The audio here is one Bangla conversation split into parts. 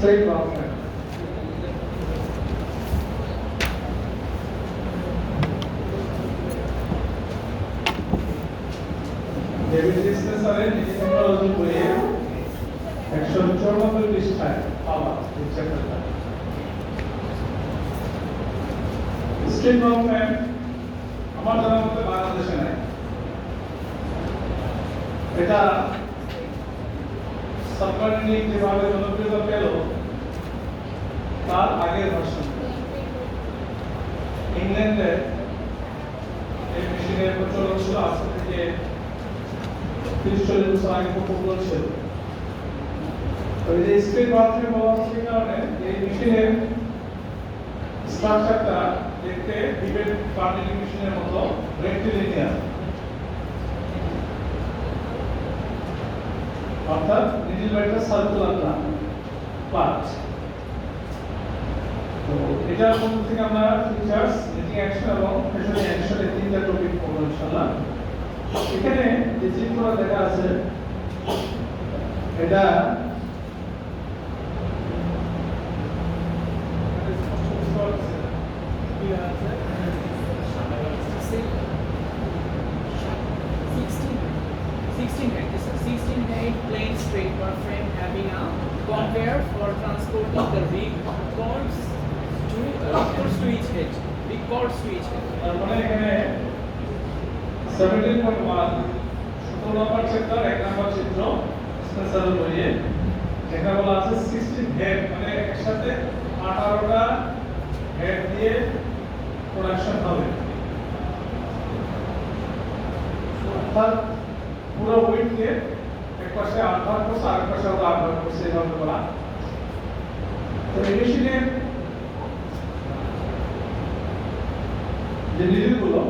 straight wall frame. ডেভিড ডিসপেন্সারের টেকনোলজি বইয়ে 194 পৃষ্ঠায় পাওয়া এই চ্যাপ্টারটা। স্ট্রেট ওয়াল ফ্রেম আমার জানার মতে বাংলাদেশে নাই। এটা সাবমারিনে যেভাবে জনপ্রিয়তা পেল তার আগের ভার্সন ইংল্যান্ডে এই মেশিনের প্রচলন ছিল আজ থেকে 30-40 বছর আগে পপুলার ছিল। ওই যে স্ট্রেট ওয়াল ফ্রেম বলা হচ্ছে কারণে এই মেশিনের স্ট্রাকচারটা দেখতে ডিবেট ফার্নিচার মেশিনের মতো রেক্টিলিনিয়ার, অর্থাৎ নিডল বাইটা সার্কুলার না পার্ট। তো এটার মধ্যে থেকে আমরা ফিচার্স, নিটিং অ্যাকশন এবং ফ্যাশনিং অ্যাকশন এই তিনটা টপিক পড়ব ইনশাআল্লাহ। এখানে যে চিত্রটা দেখা আছে এটা plain straight bar frame having a conveyor for transporting the big cords to each head. Big cords to each head. মানে এখানে 17.1 17 নম্বর চ্যাপ্টার 1 নম্বর চিত্র স্পেশাল বইয়ে যেটা বলা আছে 16 হেড, মানে একসাথে 18টা হেড দিয়ে প্রোডাকশন হবে। অর্থাৎ পুরো উইথকে এক পাশে 8 ভাগ করছে আর এক পাশে আরো 8 ভাগ করছে এইভাবে করা। তো এই মেশিনের যে নিডলগুলো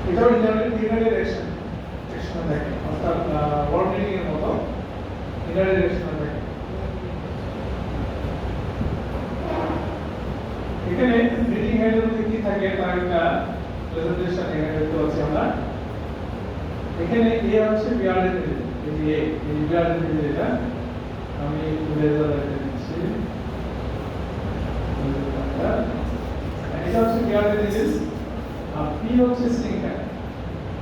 এটাও ইনার ডাইরেকশন থাকে, অর্থাৎ ওয়ার্ড মিটিং এর মতো ইনার ডাইরেকশন থাকে। এখানে মিটিং হেডের মধ্যে কি থাকে তার একটা প্রেজেন্টেশন এখানে দেখতে পাচ্ছি আমরা। এখানে এ হচ্ছে বিয়ার্ডের নিডল, এই যে এই বিয়ার্ডের নিডল, এটা আমি লেজার লাইটে দিচ্ছি। এটা হচ্ছে বিয়ার্ডের নিডল আর পি হচ্ছে সিঙ্কার,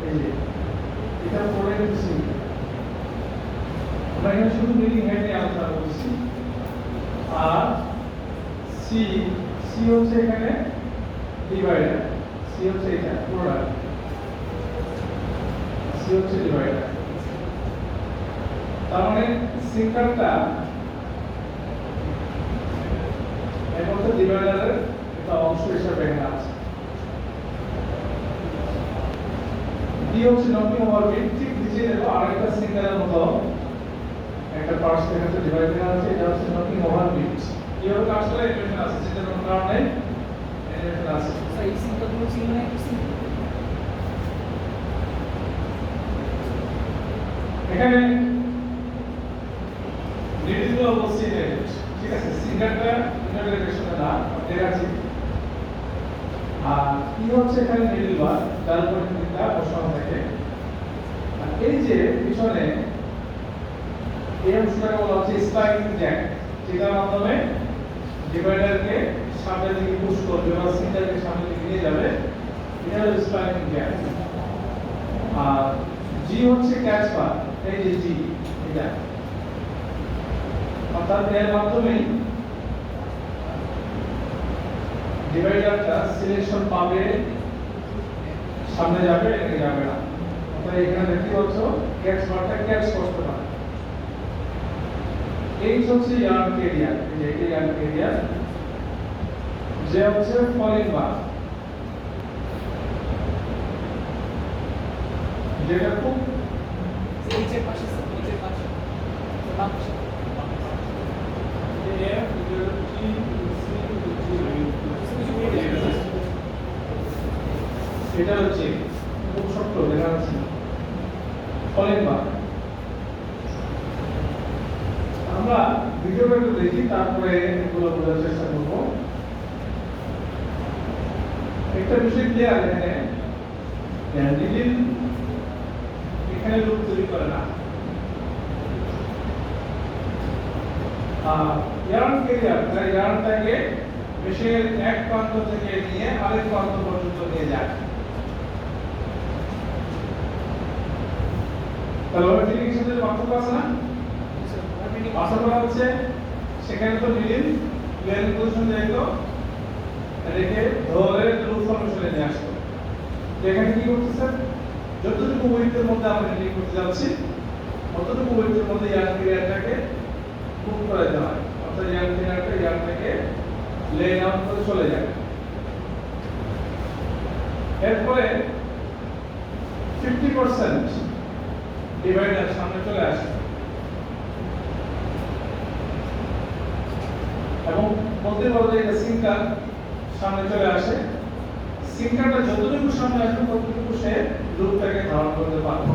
এই যে এটা পড়ে কিন্তু সিঙ্কার। আমরা এখানে শুধু মিটিং হেড নিয়ে আলোচনা করছি। আর সি সি হচ্ছে এখানে ডিভাইডার, সি হচ্ছে এটা পুরোটা, সি হচ্ছে ডিভাইডার। তার মানে সিঙ্কারটা এর মধ্যে ডিভাইডারের একটা অংশ হিসেবে এখানে আছে। ডি হচ্ছে নকিং ওভারবিট, ঠিক নিচে দেখো আরেকটা সিঙ্কারের মতো একটা পার্টস এখানে ডিভাইডার আছে, এটা হচ্ছে নকিং ওভারবিট। কিভাবে কাজ করে অ্যানিমেশন আছে, যেটা কোনো কারণে অ্যানিমেশন আছে। এই সিঙ্কারগুলো ছিল না একটু সিঙ্কার। এখানে নিডলগুলো বসিয়ে দেয়, ঠিক আছে। সিঙ্কারটা ইনার ডাইরেকশনে না দেখাচ্ছি। আর কি হচ্ছে এখানে নিডল বার, যার উপর নিডলটা বসানো থাকে। আর এই যে পিছনে এই অংশটাকে বলা হচ্ছে স্পাইকিং জ্যাক, যেটার মাধ্যমে ডিভাইডারকে সামনের দিকে পুশ করবে বা সিঙ্কারকে সামনের দিকে নিয়ে যাবে, এটা হলো স্পাইকিং জ্যাক। আর জি হচ্ছে ক্যাচ বার, এই যে জি এটা, অর্থাৎ এর মাধ্যমে ডিভাইডারটা সিলেকশন পাবে, সামনে যাবে এদিকে যাবে না। অর্থাৎ এখানে দেখতে পাচ্ছ ক্যাচ বারটা ক্যাচ করতে পারে। এই হচ্ছে ইয়ার্ন ক্যারিয়ার, এই যে এটা ইয়ার্ন ক্যারিয়ার। যে হচ্ছে ফলিং বার, যেটা খুব নিচের পাশে নিচের পাশে বাম পাশে এটা হচ্ছে খুব শক্ত দেখা যাচ্ছে ফলিং বার। আমরা ভিডিওটা একটু দেখি, তারপরে এগুলো বোঝার চেষ্টা করবো। একটা বিষয় ক্লিয়ার, এখানে নিডল এখানে লুপ তৈরি করে না, ইয়ার্ন ক্যারিয়ার তাই ইয়ার্নটাকে মেশিনের এক প্রান্ত থেকে নিয়ে আরেক প্রান্ত পর্যন্ত নিয়ে যায়। তাহলে ওই ফিটিংয়ের সাথে পার্থক্য আছে না? পার্থক্য হচ্ছে সেখানে তো নিডিল প্লেন পজিশন যাইতো, এটাকে ধরে লুপ ফরমেশনে নিয়ে আসতো। এখানে কি করতেছে, যতটুকু ওয়েটের মধ্যে আমরা নিডিল করতে যাচ্ছি ততটুকু ওয়েটের মধ্যে ইয়ার্ন ক্যারিয়ারটাকে মুভ করে দেওয়া হয়, অর্থাৎ ইয়ার্ন ক্যারিয়ারটা ইয়ার্ন থেকে লে ডাউন করে চলে যায়। এরপরে 50% ডিভাইডার সামনে চলে আসে এবং বলতে পারো যে এটা সিঙ্কার সামনে চলে আসে। সিঙ্কারটা যতটুকু সামনে আসবে ততটুকু সে লুপটাকে ধারণ করতে পারবে।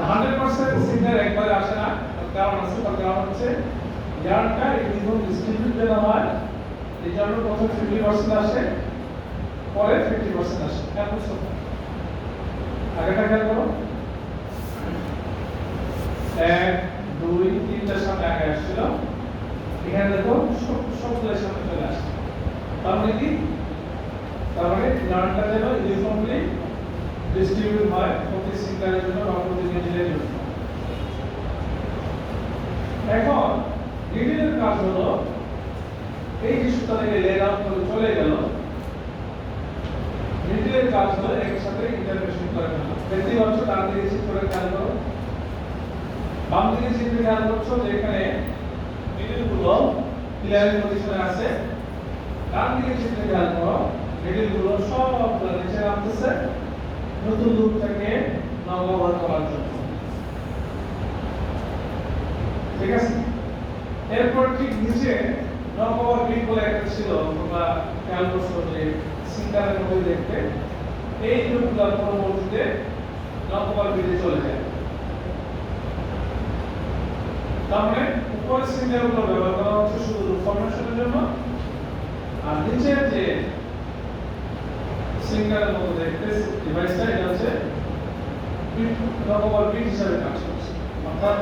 100% সিঙ্কার একবারে আসে না, কারণ আছে, তার কারণ হচ্ছে ইয়ার্নটা এরকম ডিস্ট্রিবিউট করা হয়, এই জন্য প্রথমে 50% আসে, পরে 50% আসে। কেন বুঝছো? আগেটা খেয়াল করো, 1 2 3টার সামনে আগে আসছিল, এখানে দেখো সবগুলোর সামনে চলে আসে। তার মানে কি, তার মানে ইয়ার্নটা যেন ইউনিফর্মলি ডিস্ট্রিবিউট হয় প্রতি সিঙ্কারের জন্য বা প্রতি নিডলের জন্য। এখন নিডলের কাজ হলো এই যে সুতা থেকে লেড আউট করে চলে গেল, নিডলের কাজ হলো এর সাথে ইন্টারফেসিং করে ফেলা। দেখতেই পাচ্ছ ডান দিকে চিত্র করে খেয়াল করো, বাম দিকে চিত্রে খেয়াল করছো যে এখানে নিডলগুলো ক্লিয়ারিং পজিশনে আছে, ডান দিকে চিত্রে খেয়াল করো নিডলগুলো সবগুলো নিচে নামতেছে নতুন লুপটাকে নবগত করার জন্য। ঠিক আছে, এরপর ঠিক নিচে নবগত বিট বলে একটা ছিল, তোমরা খেয়াল করছো যে সিঙ্কারের মধ্যে দেখতে এই লুপগুলো পরবর্তীতে নবগত বিটে চলে যায়। তার মানে উপরের সিঙ্কারগুলো ব্যবহার করা হচ্ছে শুধু লুপ ফরমেশনের জন্য, আর নিচের যে সিঙ্কারের মতো দেখতে ডিভাইসটা এটা হচ্ছে নবগত বিট হিসাবে কাজ করছে। অর্থাৎ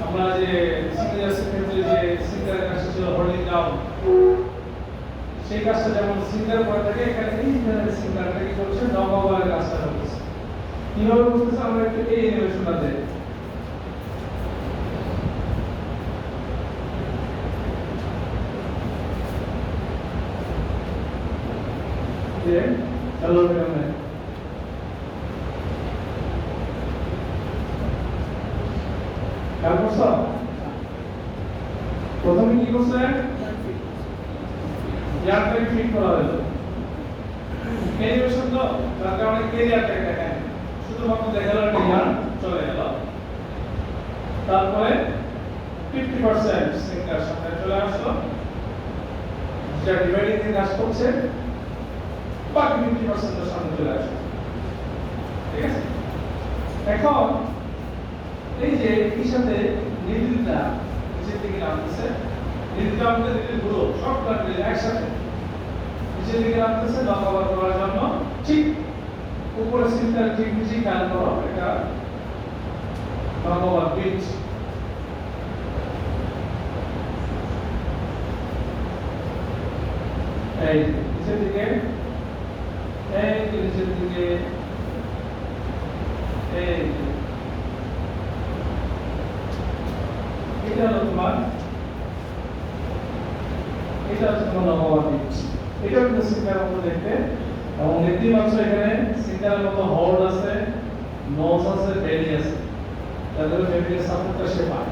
আমরা যে সিঙ্গারের ক্ষেত্রে যে সিঙ্গারের কাজটা ছিল হোল্ডিং ডাউন, সেই কাজটা যেমন সিঙ্গার করে থাকে, এখানে এই ধরনের সিঙ্গারটা কি করছে, নবগতের কাজটা করছে। কিভাবে করতেছে আমরা একটু এই অ্যানিমেশনটা দেখি। যে চলো আমরা খেয়াল করছো, প্রথমে কি করছে, ইয়ারটাকে ফিট করা হলো অ্যানিমেশন, তো তার কারণে ক্যারিয়ারটা দেখেন শুধুমাত্র দেখালো একটা ইয়ার চলে গেল। তারপরে 50% সিঙ্কার সামনে চলে আসলো, যেটা ডিভাইডিং এর কাজ করছে, বাকি 50% এর সামনে চলে আসলো। ঠিক আছে, এখন এই যে এর সাথে নিডলটা নিচের দিকে নামতেছে, নিডলটা আমাদের নিডলগুলো সবটা নিডল একসাথে নিচের দিকে নামতেছে নবগত করার জন্য। ঠিক উপরে সিঙ্কার ঠিক নিচে খেয়াল করো, এটা নবগত বিট। এই নিচের দিকে, এই নিচের দিকে, এই এটা হলো তোমার, এটা হচ্ছে তোমার নবগত বিট। এটা কিন্তু সিঙ্কারের মতো দেখতে, এবং দেখতেই পাচ্ছ এখানে সিঙ্কারের মতো হর্ন আছে, নোজ আছে, বেলি আছে, তাদের ফ্যামিলির সাপোর্টটা সে পায়।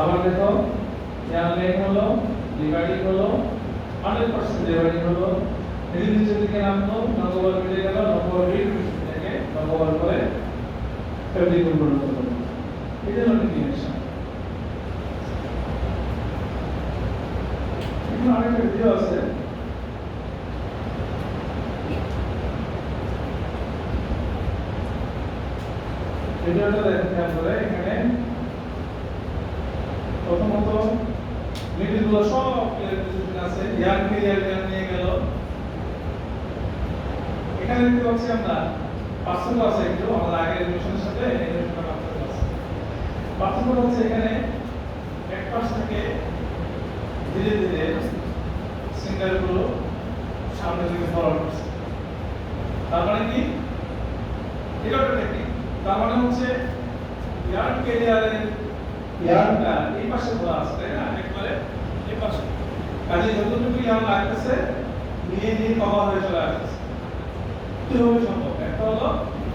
আবার দেখো ইয়ার লেগ হলো, ডিভাইডিং হলো, 100% ডিভাইডিং হলো, এর নিচের দিকে নামলো, নবগত বিটে গেল, নবগত বিট থেকে নবগত করে ফ্যাব্রিক পরিণত হলো। এটা হলো ডিফিনেশন। এখানে আরেকটা ভিডিও আছে, ভিডিওটা দেখেন খেয়াল করে। এখানে প্রথমত মিডিল গুলো সব প্লেসমেন্ট আছে, ইয়ার ক্যারিয়ার নিয়ে গেল। এখানে দেখতে পাচ্ছি আমরা পার্থক্য আছে একটু আমাদের আগের এডুকেশনের সাথে এডুকেশনের পার্থক্য আছে। পার্থক্য হচ্ছে এখানে এক পাশ থেকে ধীরে ধীরে সিঙ্গার গুলো সামনের দিকে ফরওয়ার্ড করছে। তার মানে কি, এটা একটা টেকনিক। তার মানে হচ্ছে ইয়ার ক্যারিয়ারের ইয়ারটা এই পাশে খোলা আছে, তাই না? একবারে এই পাশে, কাজে যতটুকু ইয়ার লাগতেছে নিয়ে নিয়ে কভার হয়ে চলে আসছে। কিভাবে সম্ভব? একটা হলো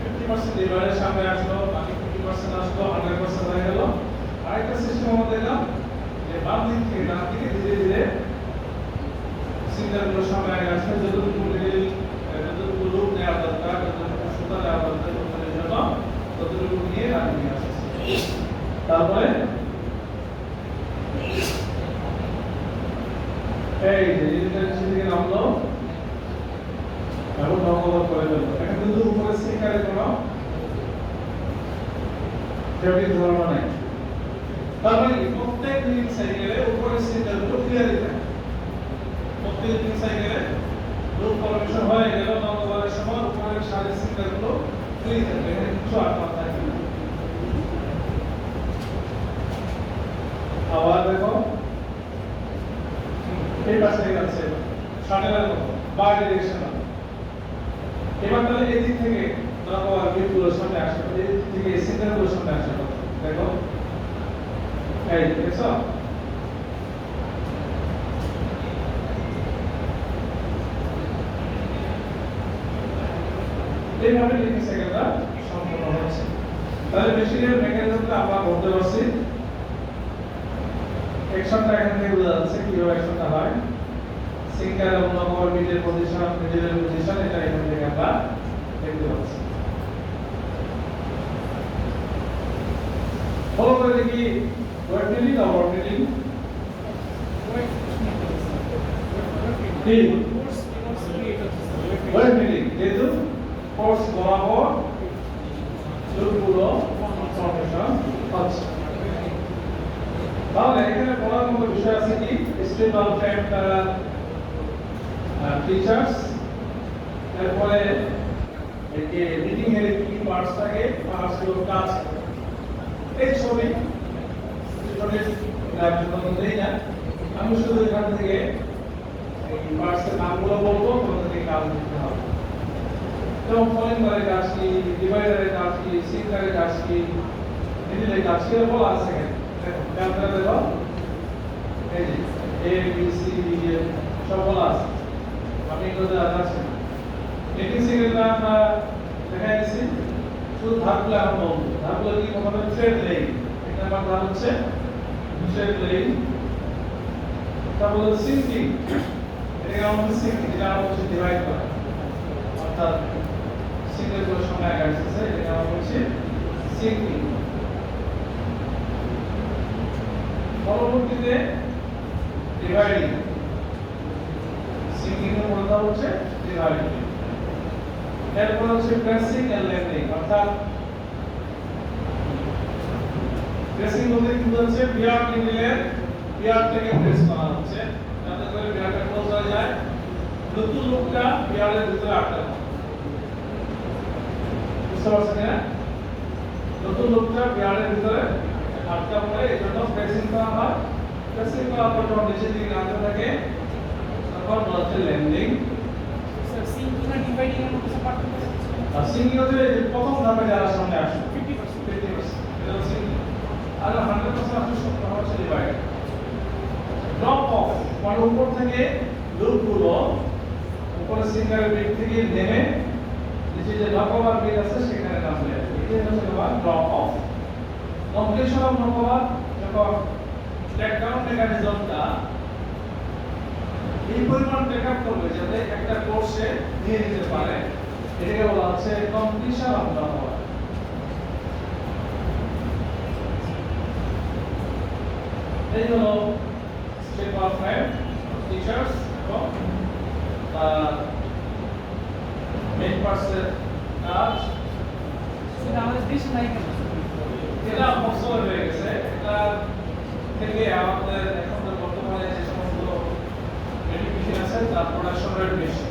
50% লিভারের সামনে আসলো, বাকি 50% আসলো, 100% হয়ে গেল। আরেকটা সিস্টেম আমরা দেখলাম যে বাম দিক থেকে ডান দিকে ধীরে ধীরে সিঙ্গার গুলো সামনে আগে আসবে, যতটুকু মিডিল যতটুকু লুপ নেওয়া দরকার, যতটুকু সুতা নেওয়া দরকার ততটুকুর জন্য ততটুকু নিয়ে ডান দিকে আসছে। তারপরে এই যে ডিজিটাল দিকে নামলো এবং নকল করে ফেলবো। এখন কিন্তু উপরে সিঙ্গারে কোনো ফেব্রিক ধরনা নেই। তার মানে প্রত্যেক লিঙ্ক সাইকেলে উপরে সিঙ্গারগুলো ক্লিয়ারই থাকে। প্রত্যেক লিঙ্ক সাইকেলে লুপ ফরমেশন হয়ে গেল, নকলের সময় উপরের সারি সিঙ্গারগুলো ফ্রি থাকবে, এখানে কিছু আটকা থাকবে না। আবার দেখো এই পাশে গেছে শাটেলের মতো বার ডিরেকশন। এবার তাহলে এই দিক থেকে দেখো আর বিটগুলোর সামনে আসে, এই দিক থেকে সিঙ্গারগুলোর সামনে আসে। দেখো এই দেখছো, এইভাবে লিঙ্ক সাইকেলটা সম্পূর্ণ হচ্ছে। তাহলে মেশিনের মেকানিজমটা আমরা বলতে পারছি। অ্যাকশনটা এখান থেকে বোঝা যাচ্ছে কিভাবে অ্যাকশনটা হয়। সিঙ্গার এবং নকল মিডের পজিশন, মিডলের পজিশন, এটা এখান থেকে আমরা দেখতে পাচ্ছি। ফলো করে দেখি ওয়েট মিলিং আর ওয়ার্ড মিলিং। ওয়েট মিলিং যেহেতু ফোর্স বরাবর লুপগুলো ফরমেশন হচ্ছে। তাহলে এখানে বলার মতো বিষয় আছে কি, স্টেবল ফ্রেম ফিচার্স, এরপরে এই যে রিডিং এর কি পার্টস থাকে, পার্টস গুলো কাজ এই ছবি স্টুডেন্ট গ্রাফিক দেই না, আমি শুধু এখান থেকে এই পার্টস এর নামগুলো বলবো, তোমাদের থেকে কাজ করতে হবে। যেমন ফলিং বারের কাজ কি, ডিভাইডারের কাজ কি, সিঙ্গারের কাজ কি, মিডলের কাজ কি, বলা আছে এখানে। দেখো ক্যালকুলেটর দেখো, এই যে এ বি সি ডি সব বলা আছে, আপনি এগুলো আছে। মেকিং সিঙ্গেলটা আমরা দেখাই দিচ্ছি, শুধু ধাপগুলো এখন বলবো। ধাপগুলো কি প্রথমে থ্রেড লেইং, এক নাম্বার ধাপ হচ্ছে থ্রেড লেইং। তারপর হচ্ছে সিঙ্কিং, এটাকে আমাদের সিঙ্কিং, যেটা আমরা হচ্ছে ডিভাইড করা, অর্থাৎ সিঙ্গেল গুলোর সঙ্গে আগে আসতেছে, এটাকে আমরা বলছি সিঙ্কিং। পরবর্তীতে ডিভাইডিং, সিঙ্কিং এর পরেটা হচ্ছে ডিভাইডিং। এরপর হচ্ছে প্রেসিং এন্ড লেভেলিং, অর্থাৎ প্রেসিং বলতে কি বোঝাচ্ছে, বিয়ার নিডলের বিয়ার থেকে প্রেস করা হচ্ছে যাতে করে বিয়ারটা ক্লোজ হয়ে যায়, নতুন লুপটা বিয়ারের ভিতরে আটকানো। বুঝতে পারছেন না? নতুন লুপটা বিয়ারের ভিতরে আটকা পড়ে, এই জন্য প্রেসিং করা হয়। প্রেসিং করার পর যখন নিচের দিকে নামতে থাকে তখন বলা হচ্ছে ল্যান্ডিং। স্যার সিঙ্কিং আর ডিভাইডিং এর মধ্যে পার্থক্য আছে? আর সিঙ্কিং হচ্ছে প্রথম ধাপে যারা সামনে আসে 50% এটা হচ্ছে সিঙ্কিং, আর 100% আসলে সত্য হচ্ছে ডিভাইড। ড্রপ অফ মানে উপর থেকে লুপগুলো উপরে সিঙ্গারের বিট থেকে নেমে নিচে যে নকলার বিট আছে সেখানে নামবে, এটা হচ্ছে তোমার ড্রপ অফ। কমপ্লিশন অফ নকলার যখন ব্যাকগ্রাউন্ড মেকানিজমটা এই পরিমাণ ব্যাকআপ করবে যাতে একটা কোর্সে নিয়ে নিতে পারে, এটাকে বলা হচ্ছে কমপ্লিশন অফ নকলার। এই হলো স্টেপ অফ ফ্রেম ফিচার্স এবং মেইন পার্টসের কাজ। সেটা আমাদের দেশে নাই কেন? এটা অবসর হয়ে গেছে, এটা থেকে আমাদের এখন বর্তমানে আছে, তার প্রোডাকশন রেট বেশি।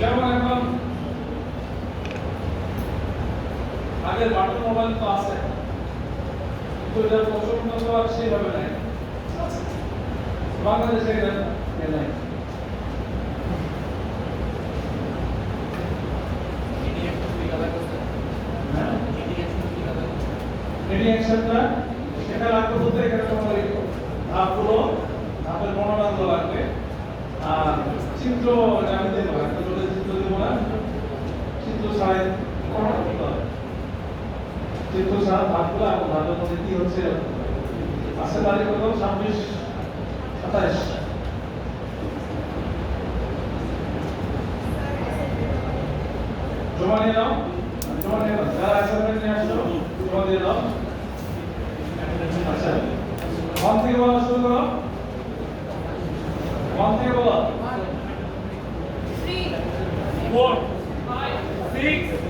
যেমন এখন আগের বাটন মোবাইল তো আছে, কিন্তু এটার প্রচলন তো আর সেইভাবে নাই। বাংলাদেশে এটা নাই। রেডিয়েশনটা সেটা লাগবে বলতে এখানে তোমার এই ধাপগুলো, ধাপের বর্ণনাগুলো লাগবে। আর চিত্র আমি দেবো, একটা করে চিত্র দেবো না, চিত্র ছাড়াই চিত্র ছাড়া ধাপগুলো এবং ধাপের মধ্যে কি হচ্ছে আছে তারিখ কত 26-27 জমা নিয়ে নাও, জমা নিয়ে নাও, যারা অ্যাসাইনমেন্ট নিয়ে আসছো জমা দিয়ে দাও। আচ্ছা, 1 থেকে বলা শুরু করো, 1 থেকে বলো। 3 4 5 6